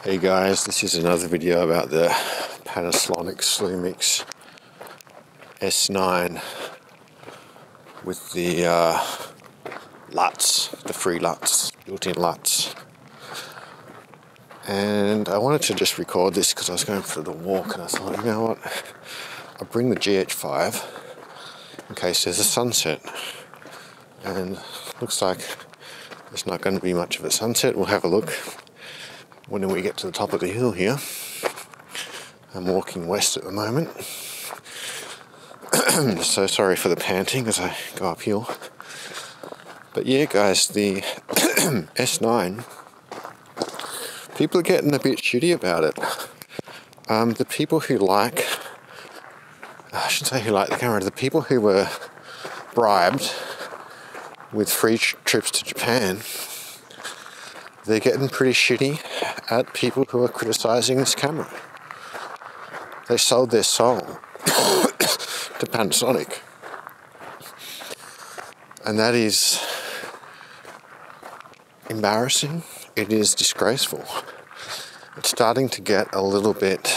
Hey guys, this is another video about the Panasonic Lumix S9 with the LUTs, the free LUTs, built-in LUTs. And I wanted to just record this because I was going for the walk and I thought, you know what, I'll bring the GH5 in case there's a sunset. And looks like there's not going to be much of a sunset. We'll have a look when we get to the top of the hill here. I'm walking west at the moment. So sorry for the panting as I go uphill. But yeah guys, the S9, people are getting a bit shitty about it. The people who like, I shouldn't say who like the camera, the people who were bribed with free trips to Japan, they're getting pretty shitty at people who are criticizing this camera. They sold their soul to Panasonic. And that is embarrassing. It is disgraceful. It's starting to get a little bit,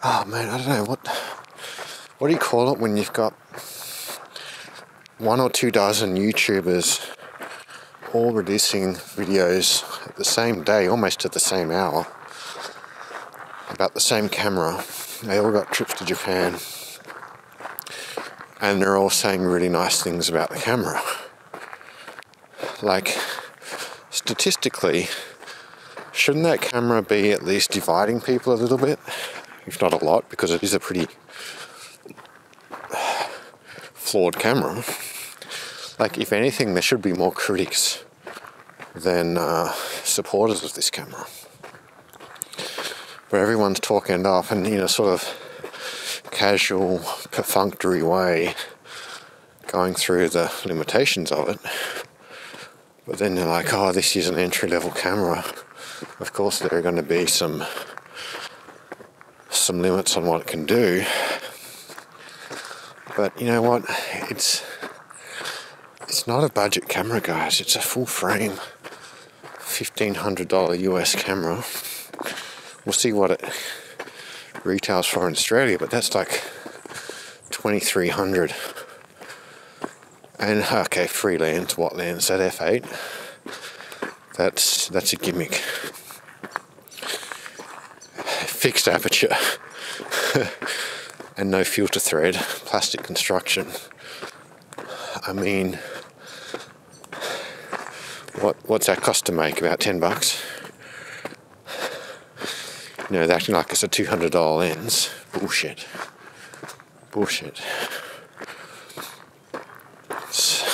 oh man, I don't know, what do you call it when you've got 1 or 2 dozen YouTubers all releasing videos at the same day, almost at the same hour, about the same camera. They all got trips to Japan and they're all saying really nice things about the camera. Like, statistically, shouldn't that camera be at least dividing people a little bit, if not a lot, because it is a pretty flawed camera. Like, if anything, there should be more critics than supporters of this camera. Where everyone's talking it up and, in a sort of casual, perfunctory way, going through the limitations of it. But then they're like, oh, this is an entry-level camera. Of course there are going to be some limits on what it can do. But you know what? It's not a budget camera, guys. It's a full frame $1,500 US camera. We'll see what it retails for in Australia, but that's like $2,300. And okay, free lens, what lens? That f8. That's a gimmick. Fixed aperture and no filter thread, plastic construction. I mean, what's that cost to make? About $10. You know, they're acting like it's a $200 lens. Bullshit. It's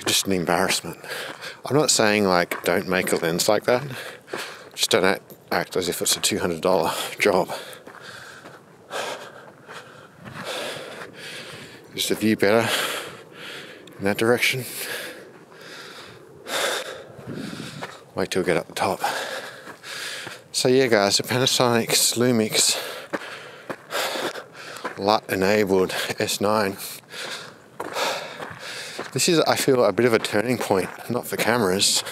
just an embarrassment. I'm not saying like don't make a lens like that. Just don't act as if it's a $200 job. Is the view better in that direction? Wait till we get up the top. So yeah guys, the Panasonic Lumix LUT enabled S9. This is, I feel, a bit of a turning point, not for cameras,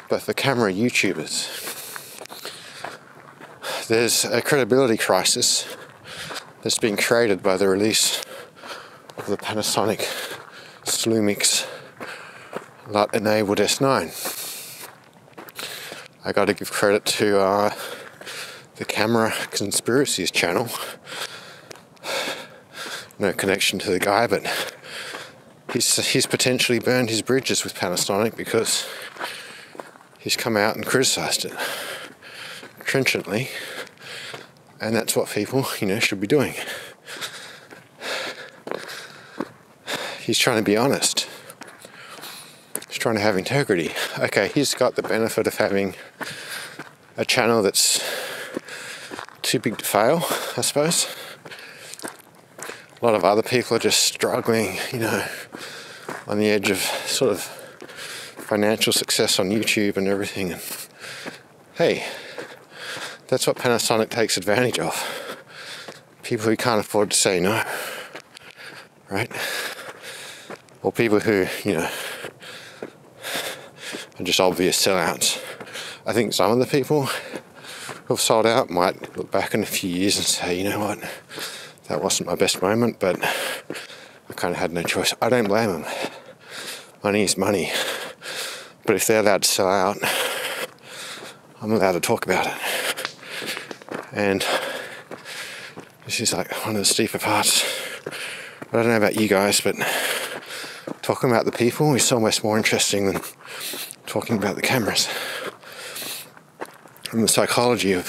but for camera YouTubers. There's a credibility crisis that's been created by the release of the Panasonic Lumix LUT enabled S9. I got to give credit to the Camera Conspiracies channel. No connection to the guy, but he's potentially burned his bridges with Panasonic because he's come out and criticised it trenchantly, and that's what people, should be doing. He's trying to be honest. He's trying to have integrity. Okay, he's got the benefit of having a channel that's too big to fail, I suppose. A lot of other people are just struggling, on the edge of sort of financial success on YouTube and everything. And hey, that's what Panasonic takes advantage of. People who can't afford to say no, right? or people who, you know, are just obvious sellouts. I think some of the people who have sold out might look back in a few years and say, you know what, that wasn't my best moment, but I kind of had no choice. I don't blame them. Money is money. But if they're allowed to sell out, I'm allowed to talk about it. And this is like one of the steeper parts. I don't know about you guys, but talking about the people is almost more interesting than talking about the cameras. And the psychology of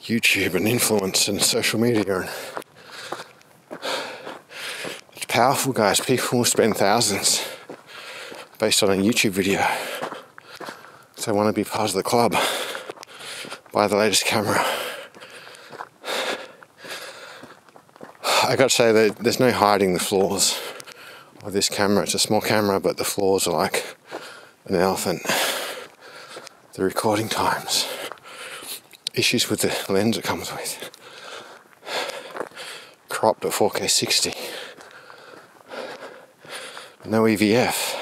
YouTube and influence and social media. And it's powerful, guys. People will spend thousands based on a YouTube video. So they want to be part of the club. Buy the latest camera. I got to say that there's no hiding the flaws of this camera. It's a small camera, but the flaws are like an elephant. The recording times, issues with the lens it comes with, cropped at 4K 60, no EVF.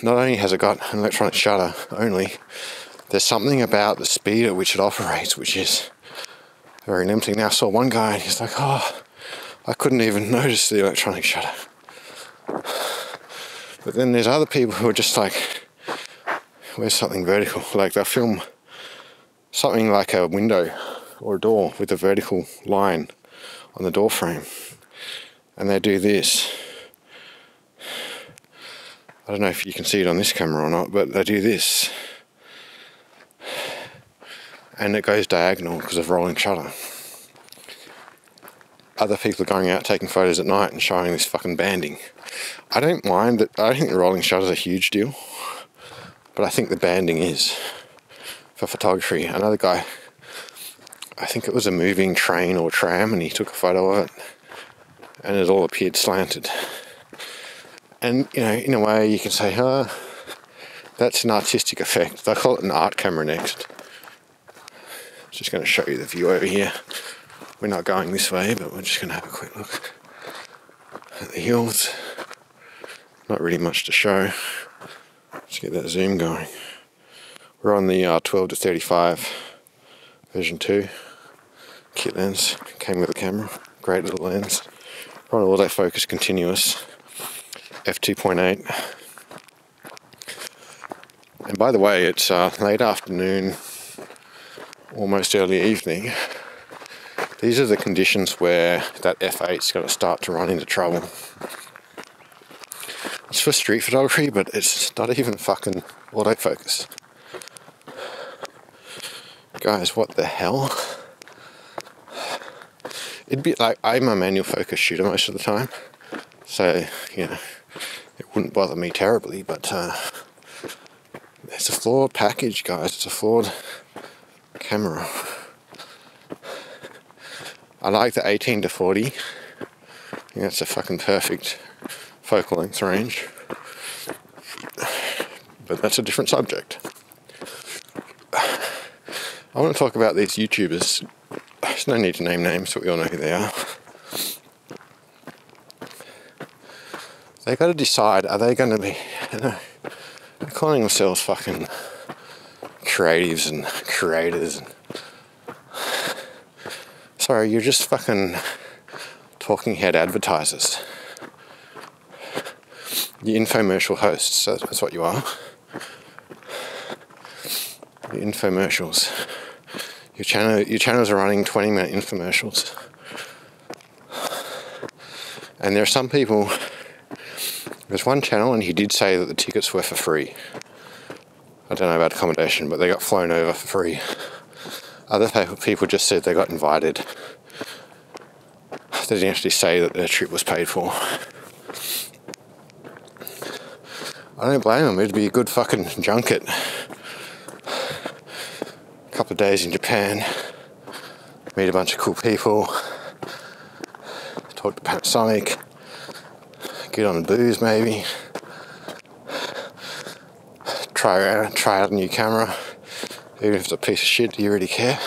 Not only has it got an electronic shutter only, there's something about the speed at which it operates which is very limiting. Now I saw one guy and he's like, oh, I couldn't even notice the electronic shutter. But then there's other people who are just like, where's something vertical? Like they'll film something like a window or a door with a vertical line on the door frame, and they do this. I don't know if you can see it on this camera or not, but they do this, and it goes diagonal because of rolling shutter. Other people are going out taking photos at night and showing this fucking banding. I don't mind that. I don't think the rolling shutter is a huge deal. But I think the banding is for photography. Another guy, I think it was a moving train or tram, and he took a photo of it, and it all appeared slanted. And, you know, in a way you can say, oh, that's an artistic effect. They'll call it an art camera next. Just going to show you the view over here. We're not going this way, but we're just going to have a quick look at the hills. Not really much to show. Let's get that zoom going. We're on the 12 to 35 version 2 kit lens. Came with a camera. Great little lens. We're on autofocus continuous f2.8. And by the way, it's late afternoon, almost early evening. These are the conditions where that f8's going to start to run into trouble. It's for street photography, but it's not even fucking autofocus. Guys, what the hell? It'd be like, I'm a manual focus shooter most of the time, so, you know, it wouldn't bother me terribly, but it's a flawed package, guys. It's a flawed camera. I like the 18 to 40. I think that's a fucking perfect focal length range, but that's a different subject. I want to talk about these YouTubers. There's no need to name names, but we all know who they are. They got to decide, are they going to be, you know, they're calling themselves fucking creatives and creators and sorry, you're just fucking talking head advertisers. You're infomercial hosts, that's what you are. You're infomercials. Your channels are running 20-minute infomercials. And there are some people, there's one channel and he did say that the tickets were for free. I don't know about accommodation, but they got flown over for free. Other people just said they got invited. They didn't actually say that their trip was paid for. I don't blame them. It'd be a good fucking junket. A couple of days in Japan, meet a bunch of cool people, talk to Panasonic, get on the booze maybe, try out a new camera. Even if it's a piece of shit, do you really care?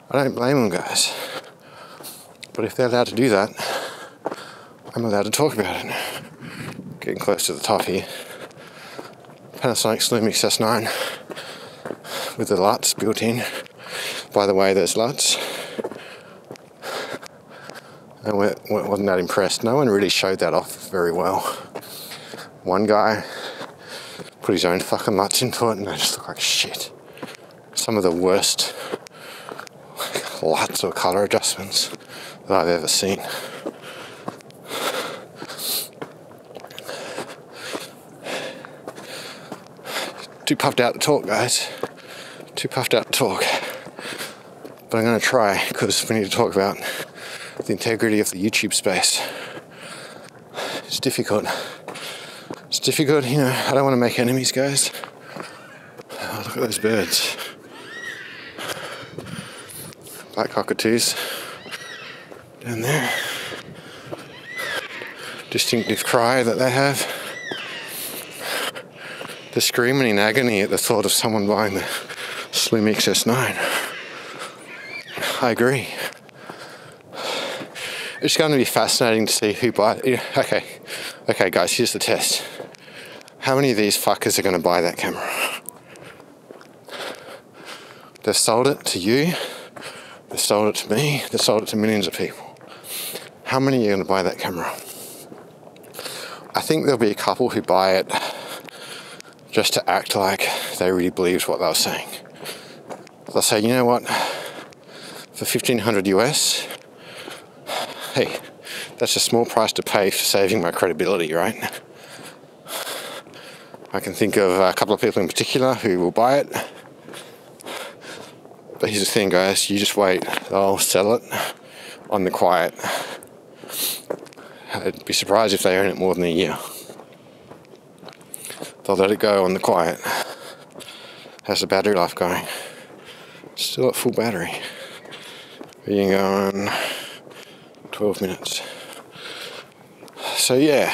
I don't blame them, guys. But if they're allowed to do that, I'm I'm allowed to talk about it. Getting close to the top here. Panasonic Lumix S9 with the LUTs built in. By the way, there's LUTs. And wasn't that impressed. No one really showed that off very well. One guy put his own fucking LUTs into it and they just look like shit. Some of the worst LUTs or colour adjustments that I've ever seen. Too puffed out to talk, guys. Too puffed out to talk. But I'm going to try, because we need to talk about the integrity of the YouTube space. It's difficult. It's difficult, you know. I don't want to make enemies, guys. Oh, look at those birds. Black cockatoos down there. Distinctive cry that they have. They're screaming in agony at the thought of someone buying the Lumix S9. I agree. It's going to be fascinating to see who buys it. Okay, guys, here's the test. How many of these fuckers are going to buy that camera? They've sold it to you. They've sold it to me. They've sold it to millions of people. How many are going to buy that camera? I think there'll be a couple who buy it just to act like they really believed what they were saying. They'll say, you know what, for $1,500 US, hey, that's a small price to pay for saving my credibility, right? I can think of a couple of people in particular who will buy it. But here's the thing, guys, you just wait. They'll sell it on the quiet. I'd be surprised if they own it more than a year. They'll let it go on the quiet. How's the battery life going? Still at full battery. Being on 12 minutes. So yeah.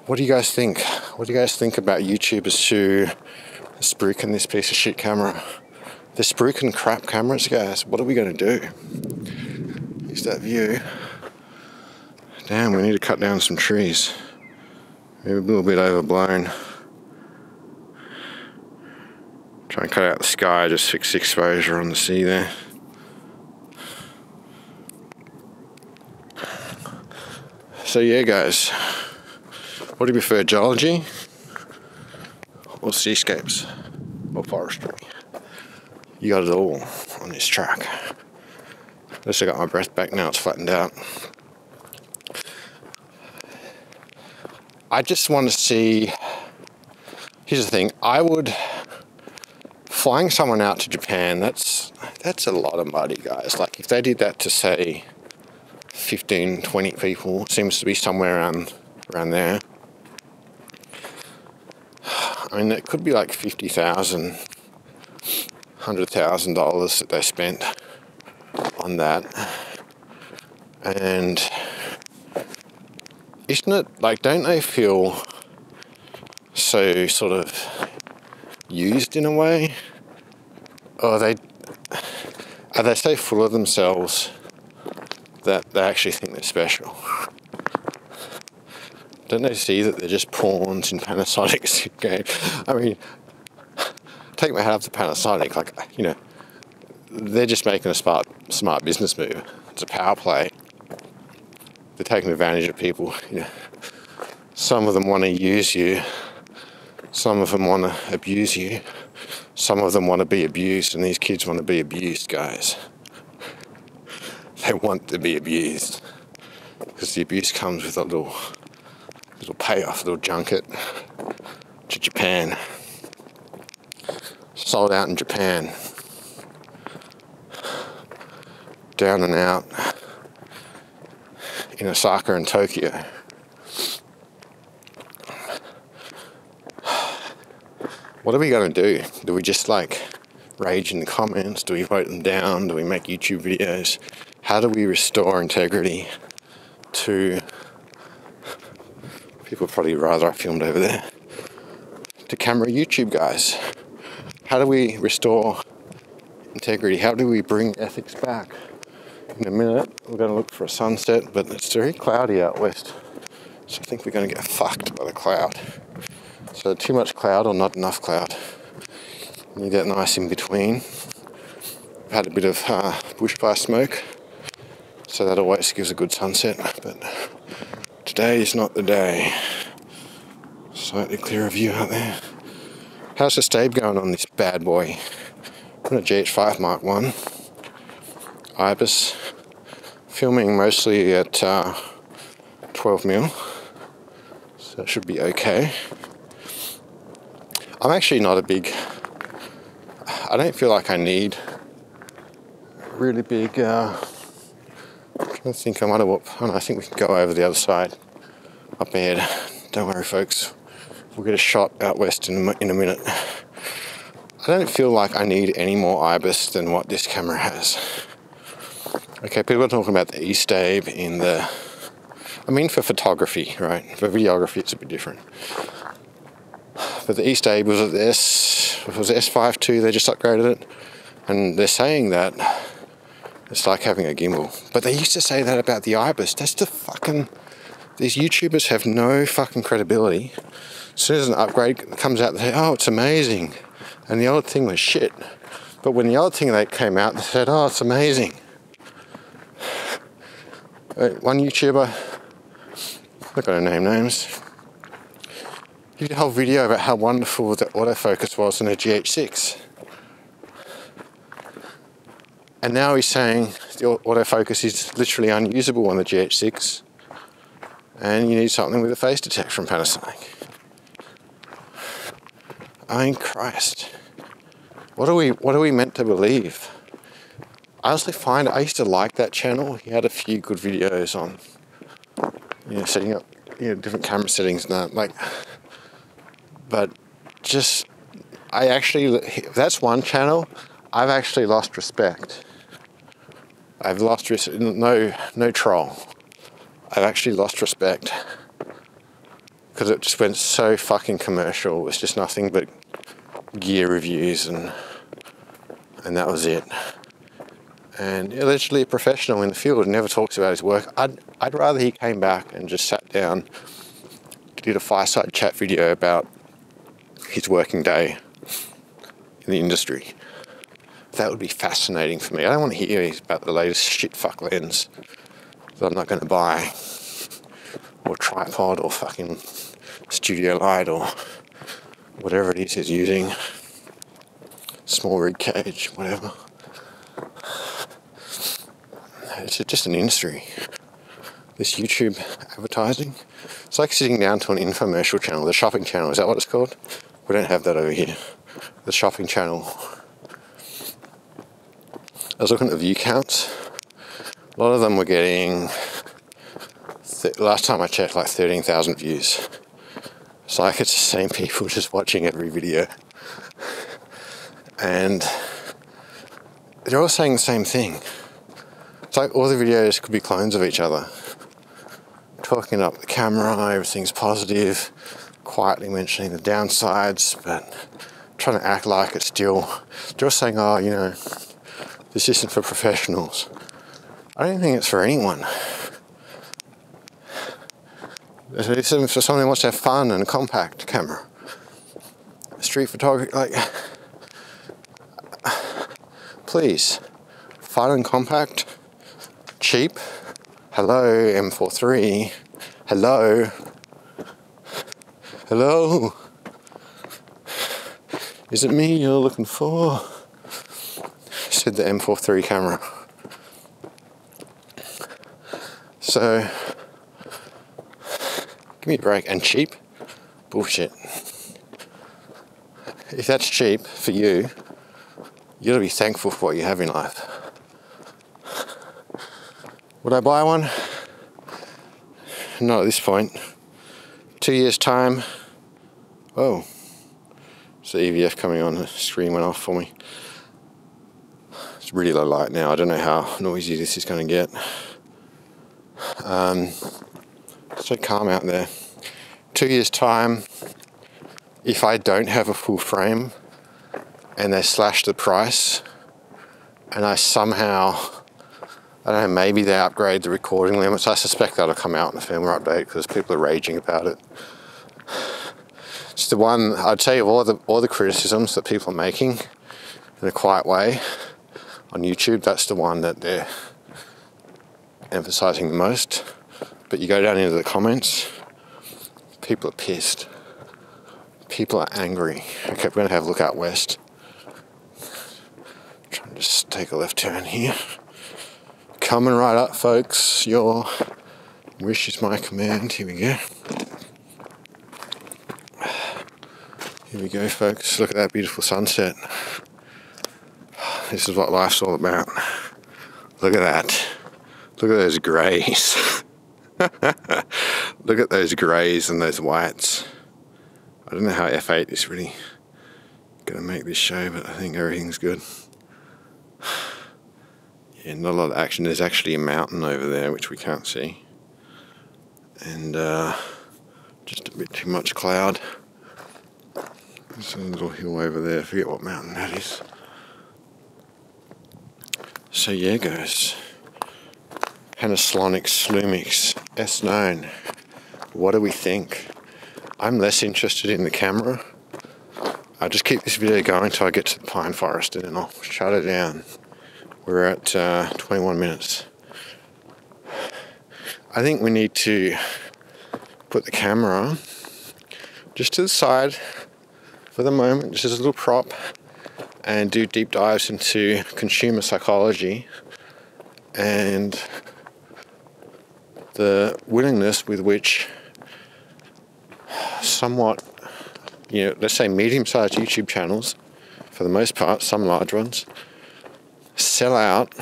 What do you guys think? What do you guys think about YouTubers who spruiking this piece of shit camera? They're spruiking crap cameras, guys. What are we going to do? Here's that view. Damn, we need to cut down some trees. Maybe a little bit overblown. Try and cut out the sky, just fix the exposure on the sea there. So yeah, guys. What do you prefer, geology or seascapes or forestry? You got it all on this track. At least I got my breath back now, it's flattened out. I just want to see, here's the thing, flying someone out to Japan, that's a lot of money, guys. Like if they did that to say 15, 20 people, it seems to be somewhere around there. I mean, it could be like $50,000, $100,000 that they spent on that. And isn't it, like, don't they feel so sort of used in a way? Or are they so full of themselves that they actually think they're special? Don't they see that they're just pawns in Panasonic's game? I mean, take my hat off to Panasonic. Like, you know, they're just making a smart business move. It's a power play. They're taking advantage of people. You know, some of them want to use you. Some of them want to abuse you. Some of them want to be abused, and these kids want to be abused, guys. They want to be abused because the abuse comes with a little payoff, a little junket to Japan. Sold out in Japan. Down and out in Osaka and Tokyo. What are we going to do? Do we just like rage in the comments? Do we vote them down? Do we make YouTube videos? How do we restore integrity to people? Probably rather I filmed over there. To camera YouTube guys. How do we restore integrity? How do we bring ethics back In a minute, we're going to look for a sunset, but it's very cloudy out west. So I think we're going to get fucked by the cloud. So too much cloud or not enough cloud. You get nice in between. I've had a bit of bushfire smoke, so that always gives a good sunset, but today is not the day. Slightly clearer view out there. How's the stabe going on this bad boy? I'm on a GH5 Mark 1. Ibis. Filming mostly at 12mm. So that should be okay. I'm actually not a big... I don't feel like I need really big... I'm trying to think I might have... Oh no, I think we can go over the other side. Up ahead. Don't worry folks. We'll get a shot out west in a minute. I don't feel like I need any more IBIS than what this camera has. Okay, people are talking about the E-Stabe in the... I mean for photography, right? For videography it's a bit different. But the E-Stabe was at the S5 II, they just upgraded it. And they're saying that it's like having a gimbal. But they used to say that about the IBIS. That's the fucking... These YouTubers have no fucking credibility. As soon as an upgrade comes out, they say, oh, it's amazing. And the old thing was shit. But when the old thing they came out, they said, oh, it's amazing. One YouTuber, I'm not going to name names, he did a whole video about how wonderful the autofocus was in a GH6. And now he's saying the autofocus is literally unusable on the GH6 and you need something with a face detector from Panasonic. I mean, Christ. What are we meant to believe? I honestly find I used to like that channel. He had a few good videos on, setting up, different camera settings and that. Like, but just, that's one channel I've actually lost respect. I've lost respect. No troll. I've actually lost respect because it just went so fucking commercial. It was just nothing but gear reviews and that was it. And allegedly a professional in the field and never talks about his work. I'd rather he came back and just sat down, did a fireside chat video about his working day in the industry. That would be fascinating for me. I don't want to hear about the latest shit fuck lens that I'm not going to buy, or tripod, or fucking studio light, or whatever it is he's using. Small rig cage, whatever. It's just an industry. This YouTube advertising. It's like sitting down to an infomercial channel, the shopping channel. Is that what it's called? We don't have that over here. The shopping channel. I was looking at the view counts. A lot of them were getting, last time I checked, like 13,000 views. It's like it's the same people just watching every video. And they're all saying the same thing. It's like all the videos could be clones of each other. Talking up the camera, everything's positive, quietly mentioning the downsides, but trying to act like it's still... They're all saying, oh, this isn't for professionals. I don't think it's for anyone. It's for someone who wants to have fun and a compact camera. Street photography, like... Please. Fun and compact. Cheap. Hello, M43. Hello. Hello. Is it me you're looking for? Said the M43 camera. So, give me a break. And cheap? Bullshit. If that's cheap for you, you gotta be thankful for what you have in life. Would I buy one? Not at this point. 2 years' time. Oh. It's the EVF coming on. The screen went off for me. It's really low light now. I don't know how noisy this is going to get. It's so calm out there. 2 years' time, if I don't have a full frame and they slash the price and I somehow I don't know, maybe they upgrade the recording limits. I suspect that'll come out in the firmware update because people are raging about it. It's the one, I'd say, of all the criticisms that people are making in a quiet way on YouTube, that's the one that they're emphasizing the most. But you go down into the comments, people are pissed. People are angry. Okay, we're going to have a look out west. Trying to just take a left turn here. Coming right up, folks. Your wish is my command. Here we go. Here we go, folks. Look at that beautiful sunset. This is what life's all about. Look at that. Look at those greys. Look at those greys and those whites. I don't know how F8 is really going to make this show, but I think everything's good. Yeah, not a lot of action. There's actually a mountain over there which we can't see. And just a bit too much cloud. There's a little hill over there. I forget what mountain that is. So yeah, guys. Panasonic Lumix S9. What do we think? I'm less interested in the camera. I'll just keep this video going until I get to the pine forest and then I'll shut it down. We're at 21 minutes. I think we need to put the camera just to the side for the moment, just as a little prop, and do deep dives into consumer psychology and the willingness with which somewhat, let's say medium-sized YouTube channels, for the most part, some large ones, sell out,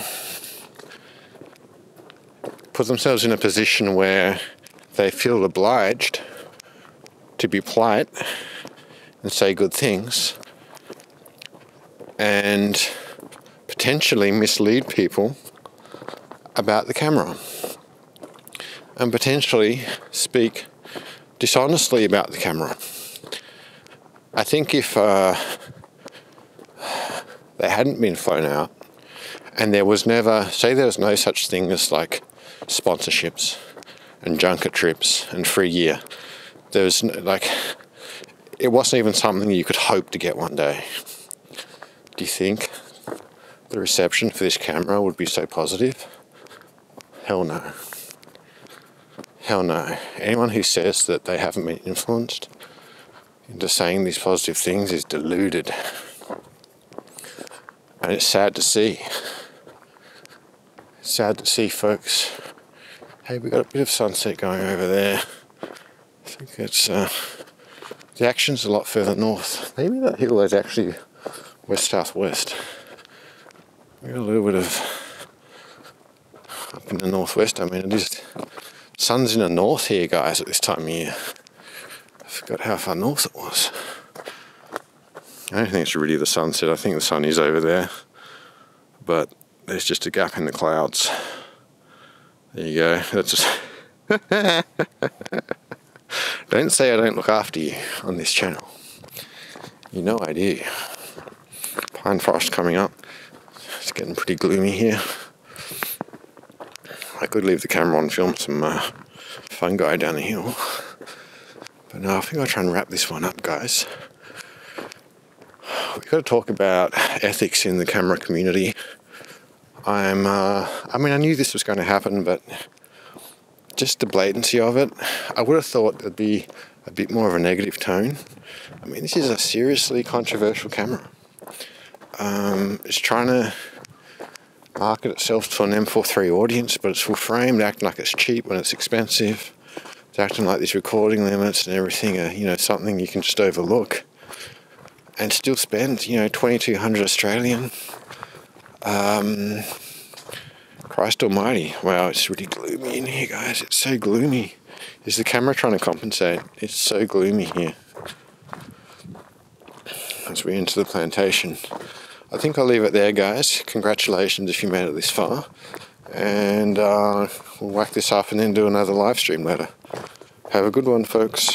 put themselves in a position where they feel obliged to be polite and say good things and potentially mislead people about the camera and potentially speak dishonestly about the camera. I think if they hadn't been flown out and there was no such thing as like sponsorships and junket trips and free gear, there was it wasn't even something you could hope to get one day. Do you think the reception for this camera would be so positive? Hell no. Hell no. Anyone who says that they haven't been influenced into saying these positive things is deluded. And it's sad to see. It's sad to see, folks. Hey, we got a bit of sunset going over there. I think it's the action's a lot further north. Maybe that hill is actually west-southwest. We got a little bit of up in the northwest. I mean, it is sun's in the north here, guys, at this time of year. I forgot how far north it was. I don't think it's really the sunset. I think the sun is over there, but there's just a gap in the clouds. There you go. That's just don't say I don't look after you on this channel. You know I do. Pine forest coming up. It's getting pretty gloomy here. I could leave the camera on, film some fungi down the hill. But no, I think I'll try and wrap this one up, guys. We've got to talk about ethics in the camera community. I knew this was going to happen, but just the blatancy of it, I would have thought there'd be a bit more of a negative tone. I mean, this is a seriously controversial camera. It's trying to market itself to an M4.3 audience, but it's full frame, acting like it's cheap when it's expensive. It's acting like these recording limits and everything are, something you can just overlook and still spend, 2,200 Australian. Christ almighty. Wow, it's really gloomy in here, guys. It's so gloomy. Is the camera trying to compensate? It's so gloomy here. As we enter the plantation. I think I'll leave it there, guys. Congratulations if you made it this far. And we'll whack this up and then do another live stream later. Have a good one, folks.